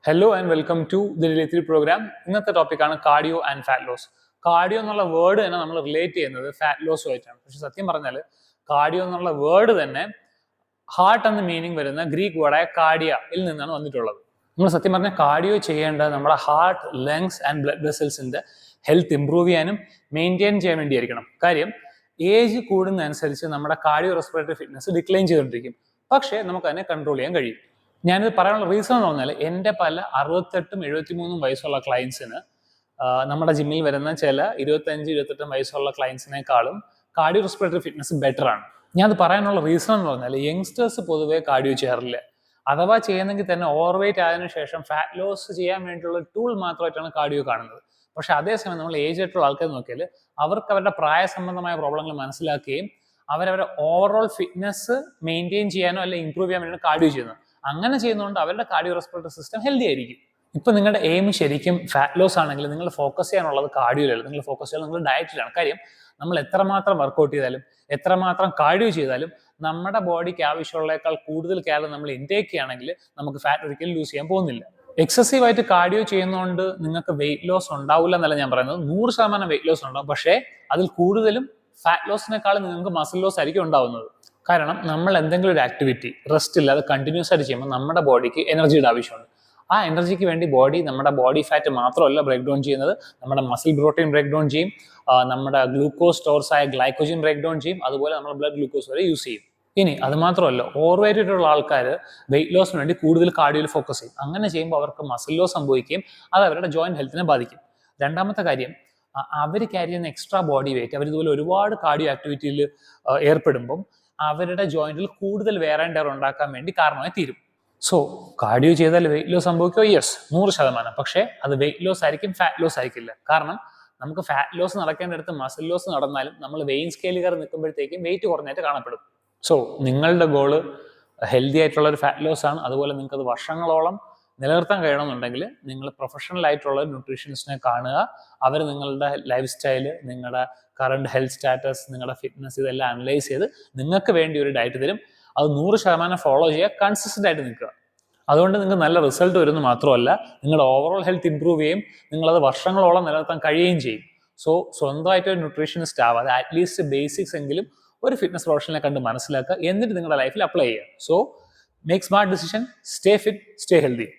Hello and welcome to the daily 3 programme. ഇന്നത്തെ ടോപ്പിക്കാണ് cardio and fat loss. Cardio എന്നുള്ള word തന്നെ നമ്മൾ റിലേറ്റ് ചെയ്യുന്നത് ഫാറ്റ് ലോസുമായിട്ടാണ്. പക്ഷെ സത്യം പറഞ്ഞാൽ കാർഡിയോ എന്നുള്ള വേർഡ് തന്നെ ഹാർട്ട് എന്ന മീനിങ് വരുന്ന ഗ്രീക്ക് വേർഡായ കാർഡിയയിൽ നിന്നാണ് വന്നിട്ടുള്ളത്. നമ്മൾ സത്യം പറഞ്ഞാൽ കാർഡിയോ ചെയ്യേണ്ടത് നമ്മുടെ ഹാർട്ട്, ലങ്സ് ആൻഡ് ബ്ലഡ് വെസൽസിന്റെ ഹെൽത്ത് ഇംപ്രൂവ് ചെയ്യാനും മെയിൻറ്റെയിൻ ചെയ്യാൻ വേണ്ടിയായിരിക്കണം. കാര്യം ഏജ് കൂടുന്നതനുസരിച്ച് നമ്മുടെ കാർഡിയോ റെസ്പിറേറ്ററി ഫിറ്റ്നസ് ഡിക്ലൈൻ ചെയ്തുകൊണ്ടിരിക്കും. പക്ഷേ നമുക്ക് അതിനെ കൺട്രോൾ ചെയ്യാൻ കഴിയും. ഞാനിത് പറയാനുള്ള റീസൺ എന്ന് പറഞ്ഞാൽ എൻ്റെ പല 68ഉം 73ഉം വയസ്സുള്ള ക്ലയൻസിന് നമ്മുടെ ജിമ്മിൽ വരുന്ന ചില 25-28 വയസ്സുള്ള ക്ലയൻസിനേക്കാളും കാർഡിയോ റെസ്പിറേറ്ററി ഫിറ്റ്നസ് ബെറ്റർ ആണ്. ഞാനത് പറയാനുള്ള റീസൺ എന്ന് പറഞ്ഞാൽ യങ്സ്റ്റേഴ്സ് പൊതുവേ കാർഡിയോ ചെയ്യാറില്ല. അഥവാ ചെയ്യുന്നെങ്കിൽ തന്നെ ഓവർ വെയിറ്റ് ആയതിനു ശേഷം ഫാറ്റ് ലോസ് ചെയ്യാൻ വേണ്ടിയുള്ള ടൂൾ മാത്രമായിട്ടാണ് കാർഡിയോ കാണുന്നത്. പക്ഷെ അതേസമയം നമ്മൾ ഏജ് ആയിട്ടുള്ള ആൾക്കാർ നോക്കിയാൽ അവർക്ക് അവരുടെ പ്രായ സംബന്ധമായ പ്രോബ്ലങ്ങൾ മനസ്സിലാക്കുകയും അവരവരുടെ ഓവറോൾ ഫിറ്റ്നസ് മെയിൻറ്റെയിൻ ചെയ്യാനോ അല്ലെങ്കിൽ ഇംപ്രൂവ് ചെയ്യാൻ വേണ്ടിയാണ് കാർഡിയോ ചെയ്യുന്നത്. അങ്ങനെ ചെയ്യുന്നതുകൊണ്ട് അവരുടെ കാർഡിയോ റെസ്പിറേറ്ററി സിസ്റ്റം ഹെൽത്തി ആയിരിക്കും. ഇപ്പൊ നിങ്ങളുടെ എയിം ശരിക്കും ഫാറ്റ് ലോസ് ആണെങ്കിൽ നിങ്ങൾ ഫോക്കസ് ചെയ്യാനുള്ളത് കാർഡിയോയിലല്ല, നിങ്ങൾ ഫോക്കസ് ചെയ്യുന്നത് നിങ്ങളുടെ ഡയറ്റിലാണ്. കാര്യം നമ്മൾ എത്രമാത്രം വർക്കൗട്ട് ചെയ്താലും എത്രമാത്രം കാർഡിയോ ചെയ്താലും നമ്മുടെ ബോഡിക്ക് ആവശ്യമുള്ളതിനേക്കാൾ കൂടുതൽ കാലറി നമ്മൾ ഇൻടേക്ക് ചെയ്യുകയാണെങ്കിൽ നമുക്ക് ഫാറ്റ് ഒരിക്കലും ലൂസ് ചെയ്യാൻ പോകുന്നില്ല. എക്സസീവായിട്ട് കാർഡിയോ ചെയ്യുന്നതുകൊണ്ട് നിങ്ങൾക്ക് വെയിറ്റ് ലോസ് ഉണ്ടാവില്ല എന്നല്ല ഞാൻ പറയുന്നത്. 100% വെയിറ്റ് ലോസ് ഉണ്ടാവും. പക്ഷേ അതിൽ കൂടുതലും ഫാറ്റ് ലോസിനേക്കാളും നിങ്ങൾക്ക് മസിൽ ലോസ് ആയിരിക്കും ഉണ്ടാവുന്നത്. കാരണം നമ്മൾ എന്തെങ്കിലും ഒരു ആക്ടിവിറ്റി റെസ്റ്റ് ഇല്ലാതെ കണ്ടിന്യൂസ് ആയിട്ട് ചെയ്യുമ്പോൾ നമ്മുടെ ബോഡിക്ക് എനർജിയുടെ ആവശ്യമുണ്ട്. ആ എനർജിക്ക് വേണ്ടി നമ്മുടെ ബോഡി ഫാറ്റ് മാത്രമല്ല ബ്രേക്ക് ഡൗൺ ചെയ്യുന്നത്, നമ്മുടെ മസിൽ പ്രോട്ടീൻ ബ്രേക്ക് ഡൗൺ ചെയ്യും, നമ്മുടെ ഗ്ലൂക്കോസ് സ്റ്റോർസ് ആയ ഗ്ലൈക്കോജൻ ബ്രേക്ക് ഡൗൺ ചെയ്യും, അതുപോലെ നമ്മൾ ബ്ലഡ് ഗ്ലൂക്കോസ് വരെ യൂസ് ചെയ്യും. ഇനി അത് മാത്രമല്ല, ഓവർ വെയിറ്റ് ആയിട്ടുള്ള ആൾക്കാർ വെയിറ്റ് ലോസിന് വേണ്ടി കൂടുതൽ കാർഡിയോയിൽ ഫോക്കസ് ചെയ്യും. അങ്ങനെ ചെയ്യുമ്പോൾ അവർക്ക് മസിൽ ലോസ് സംഭവിക്കുകയും അത് അവരുടെ ജോയിന്റ് ഹെൽത്തിനെ ബാധിക്കും. രണ്ടാമത്തെ കാര്യം, അവർ ക്യാരി ചെയ്യുന്ന എക്സ്ട്രാ ബോഡി വെയിറ്റ് അവർ ഇതുപോലെ ഒരുപാട് കാർഡിയോ ആക്ടിവിറ്റിയിൽ ഏർപ്പെടുമ്പം അവരുടെ ജോയിന്റിൽ കൂടുതൽ വെയർ ആൻഡ് ടയർ ഉണ്ടാക്കാൻ വേണ്ടി കാരണമായി തീരും. സോ കാർഡിയോ ചെയ്താൽ വെയിറ്റ് ലോസ് സംഭവിക്കുമോ? യെസ്, 100%. പക്ഷേ അത് വെയിറ്റ് ലോസ് ആയിരിക്കും, ഫാറ്റ് ലോസ് ആയിരിക്കില്ല. കാരണം നമുക്ക് ഫാറ്റ് ലോസ് നടക്കേണ്ടടുത്ത് മസിൽ ലോസ് നടന്നാലും നമ്മൾ വെയിൻ സ്കെയിൽ കയറി നിൽക്കുമ്പോഴത്തേക്കും വെയിറ്റ് കുറഞ്ഞായിട്ട് കാണപ്പെടും. സോ നിങ്ങളുടെ ഗോള് ഹെൽത്തി ആയിട്ടുള്ള ഒരു ഫാറ്റ് ലോസ് ആണ്. അതുപോലെ നിങ്ങൾക്ക് അത് വർഷങ്ങളോളം നിലനിർത്താൻ കഴിയണമെന്നുണ്ടെങ്കിൽ നിങ്ങൾ പ്രൊഫഷണൽ ആയിട്ടുള്ള ന്യൂട്രീഷനിസ്റ്റിനെ കാണുക. അവർ നിങ്ങളുടെ ലൈഫ് സ്റ്റൈല്, നിങ്ങളുടെ കറണ്ട് ഹെൽത്ത് സ്റ്റാറ്റസ്, നിങ്ങളുടെ ഫിറ്റ്നസ് ഇതെല്ലാം അനലൈസ് ചെയ്ത് നിങ്ങൾക്ക് വേണ്ടി ഒരു ഡയറ്റ് തരും. അത് 100% ഫോളോ ചെയ്യുക, കൺസിസ്റ്റന്റ് ആയിട്ട് നിൽക്കുക. അതുകൊണ്ട് നിങ്ങൾക്ക് നല്ല റിസൾട്ട് വരുന്നു മാത്രമല്ല, നിങ്ങളുടെ ഓവറോൾ ഹെൽത്ത് ഇംപ്രൂവ് ചെയ്യും, നിങ്ങളത് വർഷങ്ങളോളം നിലനിർത്താൻ കഴിയുകയും ചെയ്യും. സോ സ്വന്തമായിട്ട് ഒരു ന്യൂട്രീഷനിസ്റ്റ് ആവാതെ അറ്റ്ലീസ്റ്റ് ബേസിക്സ് എങ്കിലും ഒരു ഫിറ്റ്നസ് പ്രൊഫഷണലിനെ കണ്ട് മനസ്സിലാക്കുക, എന്നിട്ട് നിങ്ങളുടെ ലൈഫിൽ അപ്ലൈ ചെയ്യുക. So make smart decision, stay fit, stay healthy.